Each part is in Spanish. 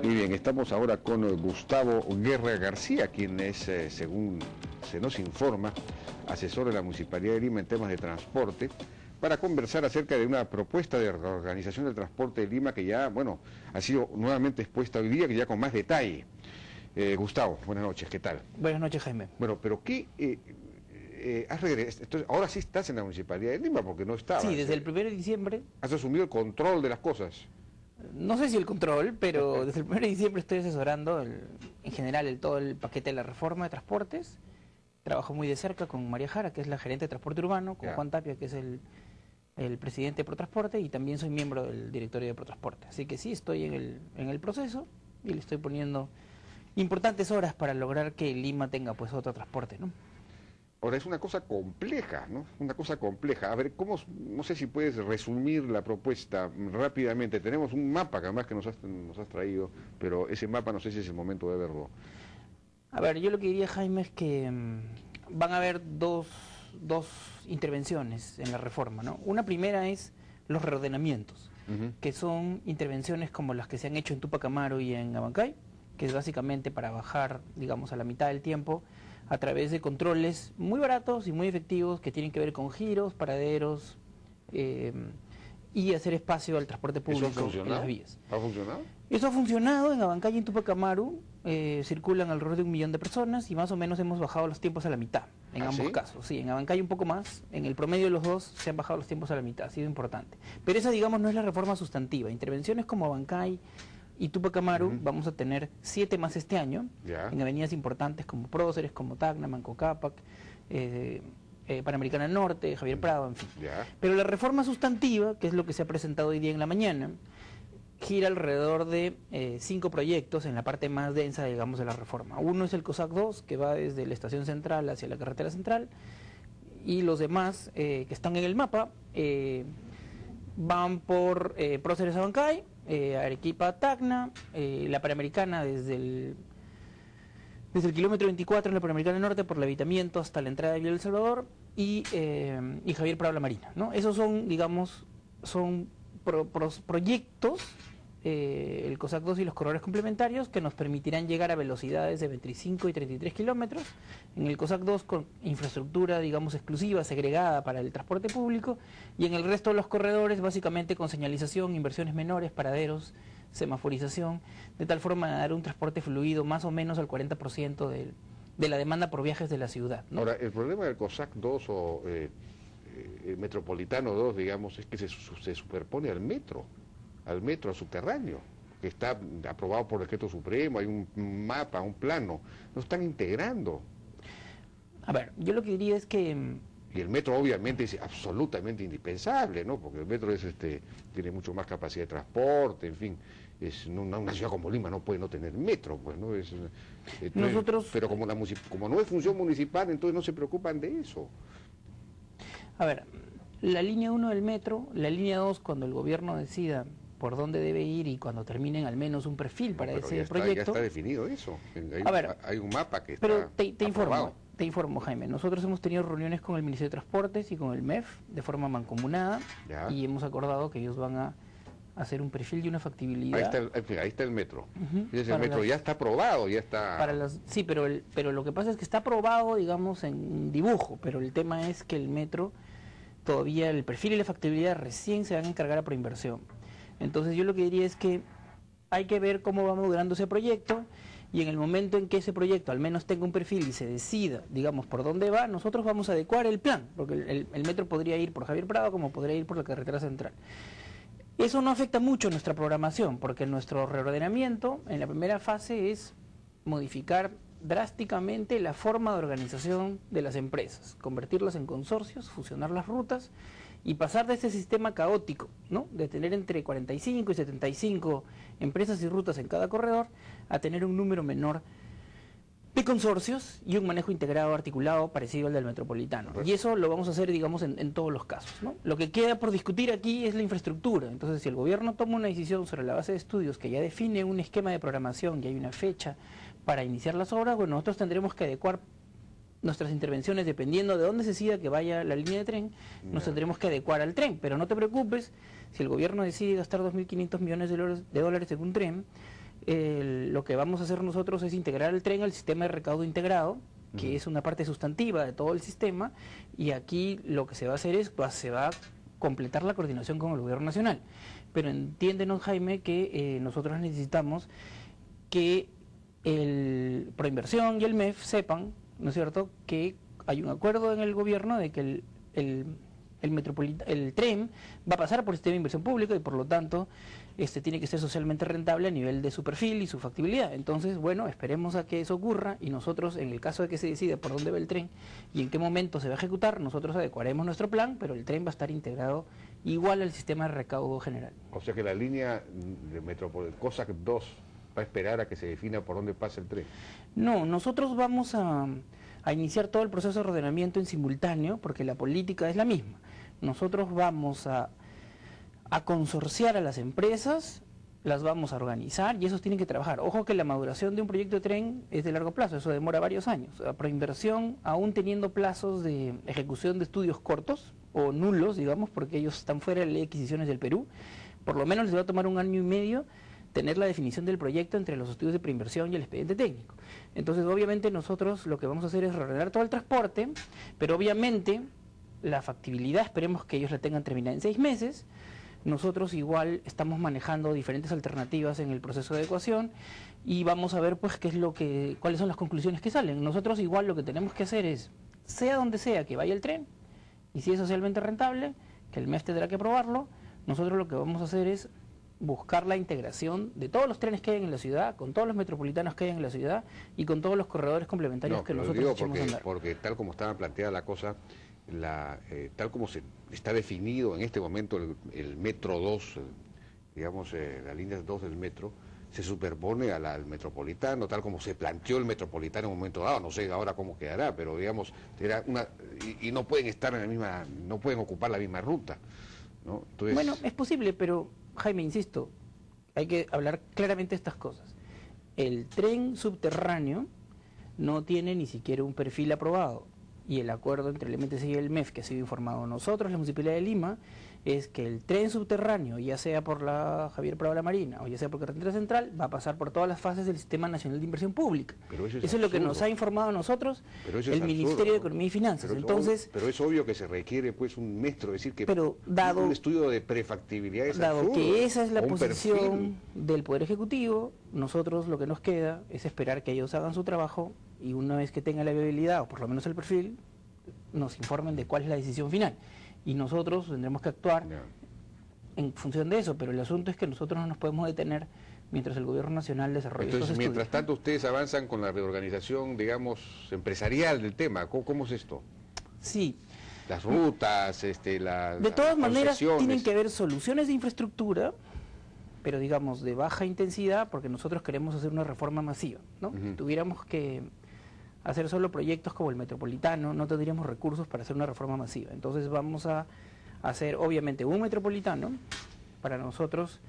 Muy bien, estamos ahora con Gustavo Guerra García, quien es, según se nos informa, asesor de la Municipalidad de Lima en temas de transporte, para conversar acerca de una propuesta de reorganización del transporte de Lima que ya, bueno, ha sido nuevamente expuesta hoy día, que ya con más detalle. Gustavo, buenas noches, ¿qué tal? Buenas noches, Jaime. Bueno, pero ¿qué...? Has regresado, entonces, ahora sí estás en la Municipalidad de Lima, porque no estabas. Sí, desde el 1 de diciembre. ¿Has asumido el control de las cosas? No sé si el control, pero desde el 1 de diciembre estoy asesorando en general todo el paquete de la reforma de transportes. Trabajo muy de cerca con María Jara, que es la gerente de transporte urbano, con Juan Tapia, que es el presidente de Protransporte, y también soy miembro del directorio de Protransporte. Así que sí, estoy en el proceso y le estoy poniendo importantes horas para lograr que Lima tenga pues otro transporte, ¿no? Ahora, es una cosa compleja, ¿no? Una cosa compleja. A ver, ¿cómo, no sé si puedes resumir la propuesta rápidamente? Tenemos un mapa que además que nos has traído, pero ese mapa no sé si es el momento de verlo. A ver, yo lo que diría, Jaime, es que van a haber dos intervenciones en la reforma, ¿no? Una primera es los reordenamientos, que son intervenciones como las que se han hecho en Túpac Amaru y en Abancay, que es básicamente para bajar, digamos, a la mitad del tiempo, a través de controles muy baratos y muy efectivos que tienen que ver con giros, paraderos y hacer espacio al transporte público en las vías. ¿Ha funcionado? Eso ha funcionado en Abancay y en Túpac Amaru, circulan alrededor de 1 millón de personas y más o menos hemos bajado los tiempos a la mitad, en ambos casos. Sí, en Abancay un poco más, en el promedio de los dos se han bajado los tiempos a la mitad, ha sido importante. Pero esa, digamos, no es la reforma sustantiva. Intervenciones como Abancay y Túpac Amaru vamos a tener 7 más este año, en avenidas importantes como Próceres, como Tacna, Manco Cápac, Panamericana Norte, Javier Prado, en fin. Pero la reforma sustantiva, que es lo que se ha presentado hoy día en la mañana, gira alrededor de 5 proyectos en la parte más densa, digamos, de la reforma. Uno es el COSAC 2, que va desde la estación central hacia la carretera central, y los demás que están en el mapa van por Próceres a Abancay, Arequipa a Tacna, la Panamericana desde el kilómetro 24 en la Panamericana Norte por el Habitamiento hasta la entrada de Villa El Salvador y Javier Prado La Marina, ¿no? Esos son, digamos, proyectos, el COSAC 2 y los corredores complementarios, que nos permitirán llegar a velocidades de 25 y 33 kilómetros. En el COSAC 2 con infraestructura, digamos, exclusiva, segregada para el transporte público, y en el resto de los corredores básicamente con señalización, inversiones menores, paraderos, semaforización, de tal forma de dar un transporte fluido más o menos al 40% de la demanda por viajes de la ciudad, ¿no? Ahora, el problema del COSAC 2 o el Metropolitano 2, digamos, es que se superpone al metro subterráneo, que está aprobado por decreto supremo, hay un mapa, un plano, lo están integrando. A ver, yo lo que diría es que... Y el metro obviamente es absolutamente indispensable, ¿no? Porque el metro tiene mucho más capacidad de transporte, en fin, una ciudad como Lima no puede no tener metro, pues, ¿no? Pero como no es función municipal, entonces no se preocupan de eso. A ver, la línea 1 del metro, la línea 2, cuando el gobierno decida por dónde debe ir y cuando terminen al menos un perfil para ese proyecto... Ya está definido eso. Hay un mapa que está pero te informo, Jaime. Nosotros hemos tenido reuniones con el Ministerio de Transportes y con el MEF de forma mancomunada y hemos acordado que ellos van a hacer un perfil y una factibilidad. Ahí está el metro. El metro ya está aprobado, ya está... Sí, pero lo que pasa es que está aprobado, digamos, en dibujo, pero el tema es que el metro, todavía el perfil y la factibilidad recién se van a encargar a proinversión. Entonces yo lo que diría es que hay que ver cómo va madurando ese proyecto y en el momento en que ese proyecto al menos tenga un perfil y se decida, digamos, por dónde va, nosotros vamos a adecuar el plan, porque el metro podría ir por Javier Prado como podría ir por la carretera central. Eso no afecta mucho nuestra programación, porque nuestro reordenamiento en la primera fase es modificar drásticamente la forma de organización de las empresas, convertirlas en consorcios, fusionar las rutas y pasar de ese sistema caótico, ¿no?, de tener entre 45 y 75 empresas y rutas en cada corredor, a tener un número menor de consorcios y un manejo integrado, articulado, parecido al del metropolitano. Y eso lo vamos a hacer, digamos, en todos los casos, ¿no? Lo que queda por discutir aquí es la infraestructura. Entonces, si el gobierno toma una decisión sobre la base de estudios que ya define un esquema de programación y hay una fecha para iniciar las obras, bueno, nosotros tendremos que adecuar nuestras intervenciones dependiendo de dónde se decida que vaya la línea de tren, nos tendremos que adecuar al tren. Pero no te preocupes, si el gobierno decide gastar 2.500 millones de dólares en un tren, lo que vamos a hacer nosotros es integrar el tren al sistema de recaudo integrado, que es una parte sustantiva de todo el sistema, y aquí lo que se va a hacer es, se va a completar la coordinación con el gobierno nacional. Pero entiéndenos, Jaime, que nosotros necesitamos que el Proinversión y el MEF sepan, ¿no es cierto?, que hay un acuerdo en el gobierno de que el tren va a pasar por el sistema de inversión pública y por lo tanto tiene que ser socialmente rentable a nivel de su perfil y su factibilidad. Entonces, bueno, esperemos a que eso ocurra y nosotros, en el caso de que se decida por dónde va el tren y en qué momento se va a ejecutar, nosotros adecuaremos nuestro plan, pero el tren va a estar integrado igual al sistema de recaudo general. O sea que la línea de Metrópoli, COSAC 2, va a esperar a que se defina por dónde pasa el tren. No, nosotros vamos a iniciar todo el proceso de ordenamiento en simultáneo porque la política es la misma. Nosotros vamos a consorciar a las empresas, las vamos a organizar y esos tienen que trabajar. Ojo que la maduración de un proyecto de tren es de largo plazo, eso demora varios años. La Proinversión, aún teniendo plazos de ejecución de estudios cortos o nulos, digamos, porque ellos están fuera de la ley de adquisiciones del Perú, por lo menos les va a tomar 1 año y medio tener la definición del proyecto entre los estudios de preinversión y el expediente técnico. Entonces, obviamente, nosotros lo que vamos a hacer es reordenar todo el transporte, pero obviamente la factibilidad esperemos que ellos la tengan terminada en 6 meses. Nosotros igual estamos manejando diferentes alternativas en el proceso de adecuación y vamos a ver pues cuáles son las conclusiones que salen. Nosotros igual lo que tenemos que hacer es, sea donde sea que vaya el tren, y si es socialmente rentable, que el MEF tendrá que aprobarlo, nosotros lo que vamos a hacer es buscar la integración de todos los trenes que hay en la ciudad, con todos los metropolitanos que hay en la ciudad y con todos los corredores complementarios que nosotros echemos a andar. Porque tal como estaba planteada la cosa, tal como se está definido en este momento el Metro 2, digamos, la línea 2 del metro, se superpone al metropolitano, tal como se planteó el metropolitano en un momento dado, no sé ahora cómo quedará, pero digamos, era y no pueden estar en la misma, no pueden ocupar la misma ruta, ¿no? Entonces, bueno, es posible, pero Jaime, insisto, hay que hablar claramente de estas cosas. El tren subterráneo no tiene ni siquiera un perfil aprobado. Y el acuerdo entre el MTC y el MEF que ha sido informado a nosotros, la Municipalidad de Lima, es que el tren subterráneo, ya sea por la Javier Prado de la Marina o ya sea por Carretera Central, va a pasar por todas las fases del Sistema Nacional de Inversión Pública. Eso es lo que nos ha informado a nosotros el Ministerio de Economía y Finanzas. Pero es obvio que se requiere pues un metro, es decir, que un estudio de prefactibilidad es dado absurdo, que esa es la posición perfil del Poder Ejecutivo, nosotros lo que nos queda es esperar que ellos hagan su trabajo y una vez que tengan la viabilidad o por lo menos el perfil, nos informen de cuál es la decisión final. Y nosotros tendremos que actuar en función de eso, pero el asunto es que nosotros no nos podemos detener mientras el gobierno nacional desarrolla estos estudios. Mientras tanto ustedes avanzan con la reorganización, digamos, empresarial del tema. ¿Cómo es esto? Sí. Las rutas, de todas maneras tienen que haber soluciones de infraestructura, pero digamos de baja intensidad, porque nosotros queremos hacer una reforma masiva, ¿no? Si tuviéramos que hacer solo proyectos como el metropolitano, no tendríamos recursos para hacer una reforma masiva. Entonces vamos a hacer obviamente un metropolitano. Para nosotros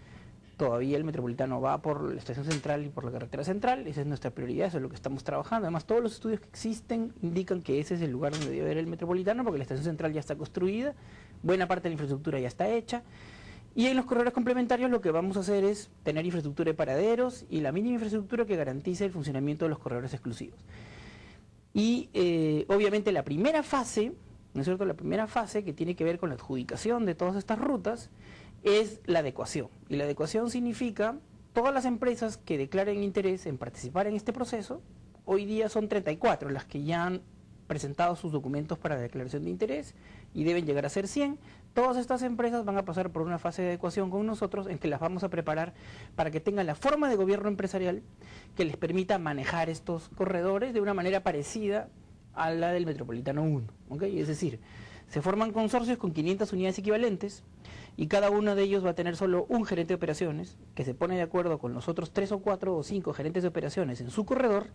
todavía el metropolitano va por la estación central y por la carretera central, esa es nuestra prioridad, eso es lo que estamos trabajando. Además todos los estudios que existen indican que ese es el lugar donde debe haber el metropolitano, porque la estación central ya está construida, buena parte de la infraestructura ya está hecha. Y en los corredores complementarios lo que vamos a hacer es tener infraestructura de paraderos y la mínima infraestructura que garantice el funcionamiento de los corredores exclusivos. Y obviamente la primera fase, ¿no es cierto?, la primera fase que tiene que ver con la adjudicación de todas estas rutas es la adecuación. Y la adecuación significa todas las empresas que declaren interés en participar en este proceso, hoy día son 34 las que ya han presentado sus documentos para la declaración de interés y deben llegar a ser 100. Todas estas empresas van a pasar por una fase de adecuación con nosotros en que las vamos a preparar para que tengan la forma de gobierno empresarial que les permita manejar estos corredores de una manera parecida a la del Metropolitano 1, ¿okay? Es decir, se forman consorcios con 500 unidades equivalentes y cada uno de ellos va a tener solo un gerente de operaciones que se pone de acuerdo con los otros 3 o 4 o 5 gerentes de operaciones en su corredor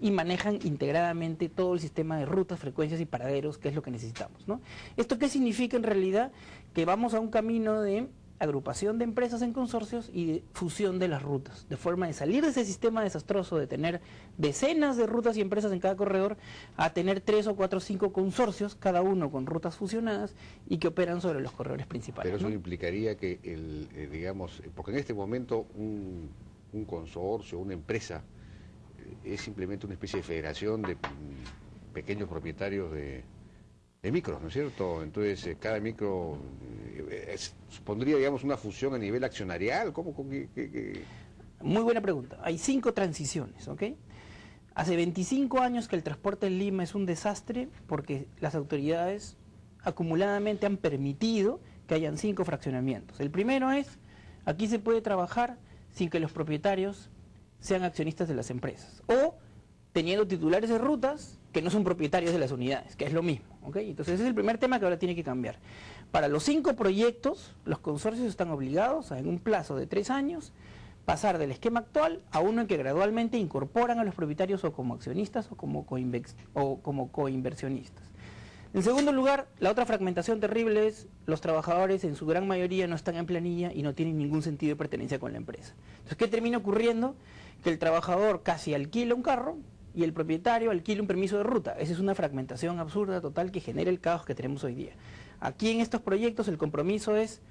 y manejan integradamente todo el sistema de rutas, frecuencias y paraderos, que es lo que necesitamos, ¿no? ¿Esto qué significa en realidad? Que vamos a un camino de agrupación de empresas en consorcios y de fusión de las rutas, de forma de salir de ese sistema desastroso de tener decenas de rutas y empresas en cada corredor a tener 3 o 4 o 5 consorcios, cada uno con rutas fusionadas y que operan sobre los corredores principales. Pero eso ¿no? implicaría que, digamos, porque en este momento un un consorcio, una empresa, es simplemente una especie de federación de pequeños propietarios de micros, ¿no es cierto? Entonces, cada micro supondría, digamos, una fusión a nivel accionarial. ¿Cómo? Muy buena pregunta. Hay 5 transiciones, ¿ok? Hace 25 años que el transporte en Lima es un desastre porque las autoridades acumuladamente han permitido que hayan 5 fraccionamientos. El primero es, aquí se puede trabajar sin que los propietarios sean accionistas de las empresas, o teniendo titulares de rutas que no son propietarios de las unidades, que es lo mismo, ¿ok? Entonces ese es el primer tema que ahora tiene que cambiar. Para los 5 proyectos, los consorcios están obligados a, en un plazo de 3 años, pasar del esquema actual a uno en que gradualmente incorporan a los propietarios o como accionistas o como coinversionistas. En segundo lugar, la otra fragmentación terrible es los trabajadores en su gran mayoría no están en planilla y no tienen ningún sentido de pertenencia con la empresa. Entonces, ¿qué termina ocurriendo? Que el trabajador casi alquila un carro y el propietario alquila un permiso de ruta. Esa es una fragmentación absurda total que genera el caos que tenemos hoy día. Aquí en estos proyectos el compromiso es,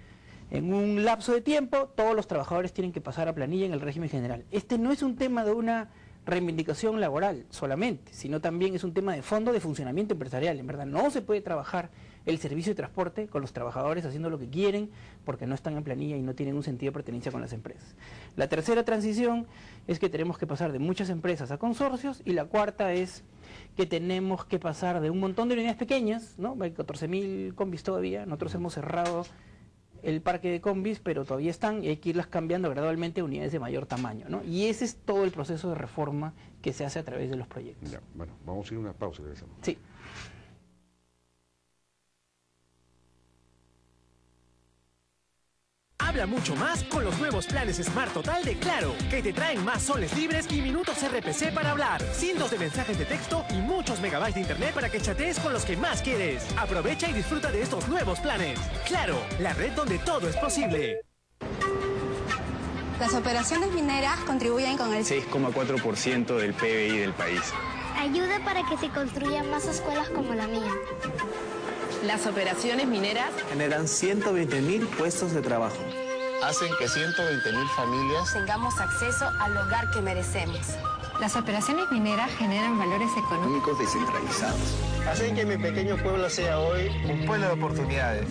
en un lapso de tiempo, todos los trabajadores tienen que pasar a planilla en el régimen general. Este no es un tema de una reivindicación laboral solamente, sino también es un tema de fondo de funcionamiento empresarial. En verdad, no se puede trabajar el servicio de transporte con los trabajadores haciendo lo que quieren porque no están en planilla y no tienen un sentido de pertenencia con las empresas. La tercera transición es que tenemos que pasar de muchas empresas a consorcios, y la cuarta es que tenemos que pasar de un montón de unidades pequeñas, ¿no? Hay 14.000 combis todavía, nosotros hemos cerrado el parque de combis, pero todavía están y hay que irlas cambiando gradualmente a unidades de mayor tamaño, ¿no? Y ese es todo el proceso de reforma que se hace a través de los proyectos. Ya, bueno, vamos a ir a una pausa y regresamos. Sí. Habla mucho más con los nuevos planes Smart Total de Claro, que te traen más soles libres y minutos RPC para hablar, cientos de mensajes de texto y muchos megabytes de internet para que chatees con los que más quieres. Aprovecha y disfruta de estos nuevos planes. Claro, la red donde todo es posible. Las operaciones mineras contribuyen con el 6,4% del PBI del país. Ayuda para que se construyan más escuelas como la mía. Las operaciones mineras Generan 120.000 puestos de trabajo. Hacen que 120.000 familias tengamos acceso al hogar que merecemos. Las operaciones mineras generan valores económicos descentralizados. Hacen que mi pequeño pueblo sea hoy un pueblo de oportunidades.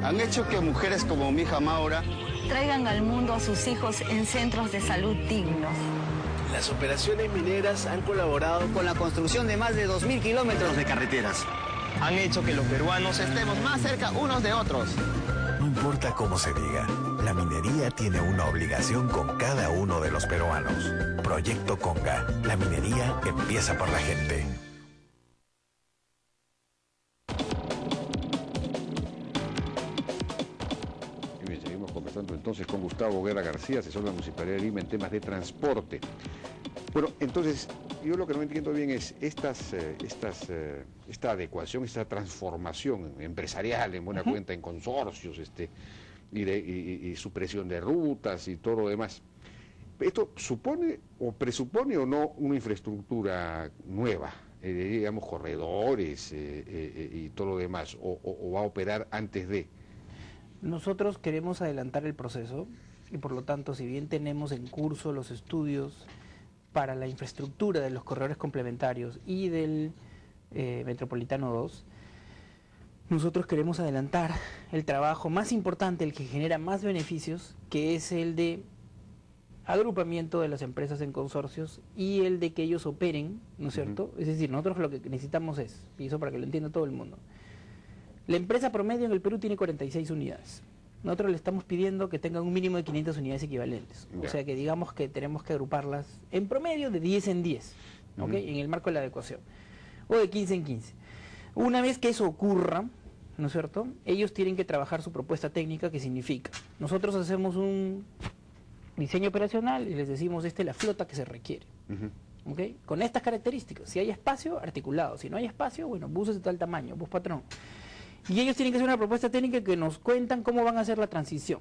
Han hecho que mujeres como mi hija Maura traigan al mundo a sus hijos en centros de salud dignos. Las operaciones mineras han colaborado con la construcción de más de 2.000 kilómetros de carreteras. Han hecho que los peruanos estemos más cerca unos de otros. No importa cómo se diga, la minería tiene una obligación con cada uno de los peruanos. Proyecto Conga. La minería empieza por la gente. Y bien, seguimos conversando entonces con Gustavo Guerra García, asesor de la Municipalidad de Lima en temas de transporte. Bueno, entonces, yo lo que no entiendo bien es esta adecuación, esta transformación empresarial, en buena cuenta, en consorcios, y supresión de rutas y todo lo demás. ¿Esto supone o presupone o no una infraestructura nueva, digamos, corredores y todo lo demás, o va a operar antes de? Nosotros queremos adelantar el proceso y por lo tanto, si bien tenemos en curso los estudios para la infraestructura de los corredores complementarios y del Metropolitano 2, nosotros queremos adelantar el trabajo más importante, el que genera más beneficios, que es el de agrupamiento de las empresas en consorcios y el de que ellos operen, ¿no es cierto? Es decir, nosotros lo que necesitamos es, y eso para que lo entienda todo el mundo, la empresa promedio en el Perú tiene 46 unidades. Nosotros le estamos pidiendo que tengan un mínimo de 500 unidades equivalentes. O sea que digamos que tenemos que agruparlas en promedio de 10 en 10, ¿ok? En el marco de la adecuación. O de 15 en 15. Una vez que eso ocurra, ¿no es cierto? Ellos tienen que trabajar su propuesta técnica, que significa, nosotros hacemos un diseño operacional y les decimos, esta es la flota que se requiere. ¿Ok? Con estas características. Si hay espacio, articulado. Si no hay espacio, bueno, buses de tal tamaño, bus patrón. Y ellos tienen que hacer una propuesta técnica que nos cuentan cómo van a hacer la transición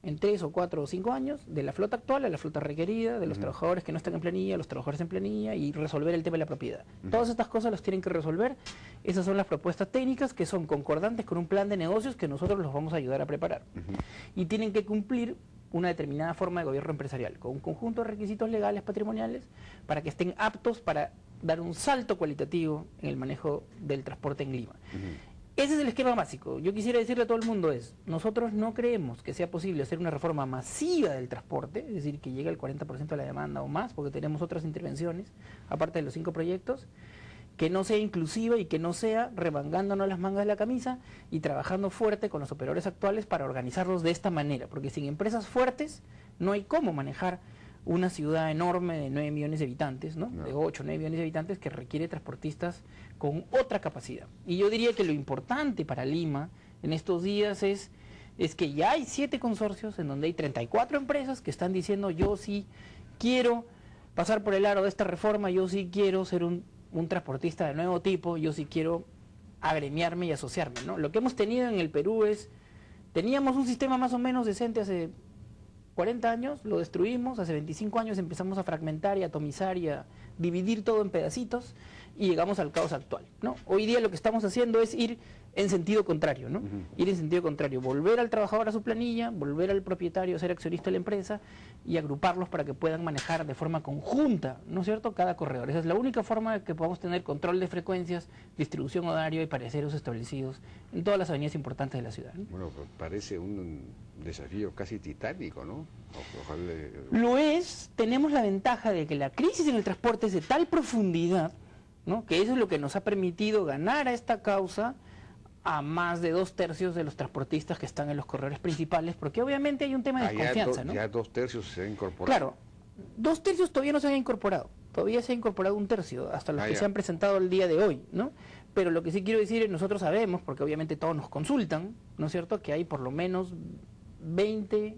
en 3 o 4 o 5 años de la flota actual a la flota requerida, de los trabajadores que no están en planilla, los trabajadores en planilla, y resolver el tema de la propiedad. Todas estas cosas las tienen que resolver. Esas son las propuestas técnicas que son concordantes con un plan de negocios que nosotros los vamos a ayudar a preparar. Y tienen que cumplir una determinada forma de gobierno empresarial, con un conjunto de requisitos legales patrimoniales para que estén aptos para dar un salto cualitativo en el manejo del transporte en Lima. Ese es el esquema básico. Yo quisiera decirle a todo el mundo nosotros no creemos que sea posible hacer una reforma masiva del transporte, es decir, que llegue al 40% de la demanda o más, porque tenemos otras intervenciones, aparte de los 5 proyectos, que no sea inclusiva y que no sea remangándonos las mangas de la camisa y trabajando fuerte con los operadores actuales para organizarlos de esta manera, porque sin empresas fuertes no hay cómo manejar una ciudad enorme de 9 millones de habitantes, ¿no? De 8 o 9 millones de habitantes, que requiere transportistas con otra capacidad. Y yo diría que lo importante para Lima en estos días es que ya hay 7 consorcios en donde hay 34 empresas que están diciendo: yo sí quiero pasar por el aro de esta reforma, yo sí quiero ser un transportista de nuevo tipo, yo sí quiero agremiarme y asociarme, ¿no? Lo que hemos tenido en el Perú teníamos un sistema más o menos decente hace 40 años, lo destruimos, hace 25 años empezamos a fragmentar y atomizar y a dividir todo en pedacitos y llegamos al caos actual, ¿no? Hoy día lo que estamos haciendo es ir en sentido contrario, ¿no? Ir en sentido contrario, volver al trabajador a su planilla, volver al propietario a ser accionista de la empresa y agruparlos para que puedan manejar de forma conjunta, ¿no es cierto?, cada corredor. Esa es la única forma de que podamos tener control de frecuencias, distribución horaria y pareceros establecidos en todas las avenidas importantes de la ciudad, ¿no? Bueno, parece un desafío casi titánico, ¿no? Ojalá... Lo es. Tenemos la ventaja de que la crisis en el transporte es de tal profundidad, ¿no?, que eso es lo que nos ha permitido ganar a esta causa a más de 2/3 de los transportistas que están en los corredores principales, porque obviamente hay un tema de desconfianza, ¿no? Ya 2/3 se han incorporado. Claro, 2/3 todavía no se han incorporado, todavía se ha incorporado 1/3, hasta los que se han presentado el día de hoy, ¿no? Pero lo que sí quiero decir es, nosotros sabemos, porque obviamente todos nos consultan, ¿no es cierto?, que hay por lo menos 20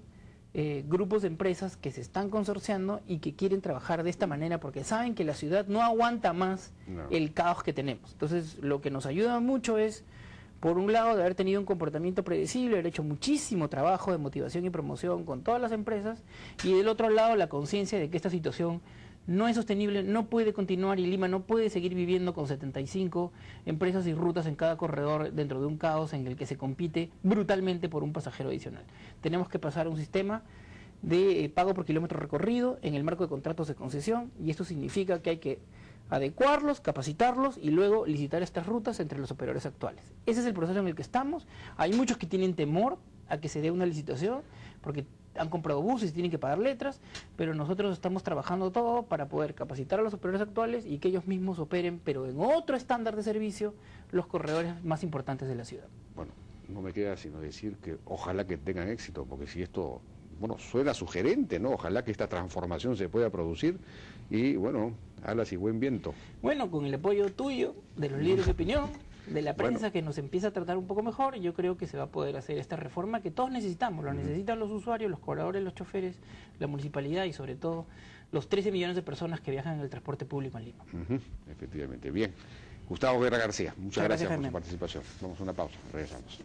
grupos de empresas que se están consorciando y que quieren trabajar de esta manera porque saben que la ciudad no aguanta más el caos que tenemos. Entonces, lo que nos ayuda mucho es, por un lado, de haber tenido un comportamiento predecible, haber hecho muchísimo trabajo de motivación y promoción con todas las empresas, y del otro lado, la conciencia de que esta situación no es sostenible, no puede continuar, y Lima no puede seguir viviendo con 75 empresas y rutas en cada corredor dentro de un caos en el que se compite brutalmente por un pasajero adicional. Tenemos que pasar a un sistema de pago por kilómetro recorrido en el marco de contratos de concesión, y esto significa que hay que adecuarlos, capacitarlos y luego licitar estas rutas entre los operadores actuales. Ese es el proceso en el que estamos. Hay muchos que tienen temor a que se dé una licitación porque han comprado buses y tienen que pagar letras, pero nosotros estamos trabajando todo para poder capacitar a los operadores actuales y que ellos mismos operen, pero en otro estándar de servicio, los corredores más importantes de la ciudad. Bueno, no me queda sino decir que ojalá que tengan éxito, porque si esto, bueno, suena sugerente, ¿no? Ojalá que esta transformación se pueda producir y, bueno, alas y buen viento. Bueno, con el apoyo tuyo, de los líderes de opinión, de la prensa que nos empieza a tratar un poco mejor, yo creo que se va a poder hacer esta reforma que todos necesitamos. Lo necesitan los usuarios, los cobradores, los choferes, la municipalidad y sobre todo los 13 millones de personas que viajan en el transporte público en Lima. Efectivamente, bien. Gustavo Guerra García, muchas gracias por su participación. Vamos a una pausa, regresamos.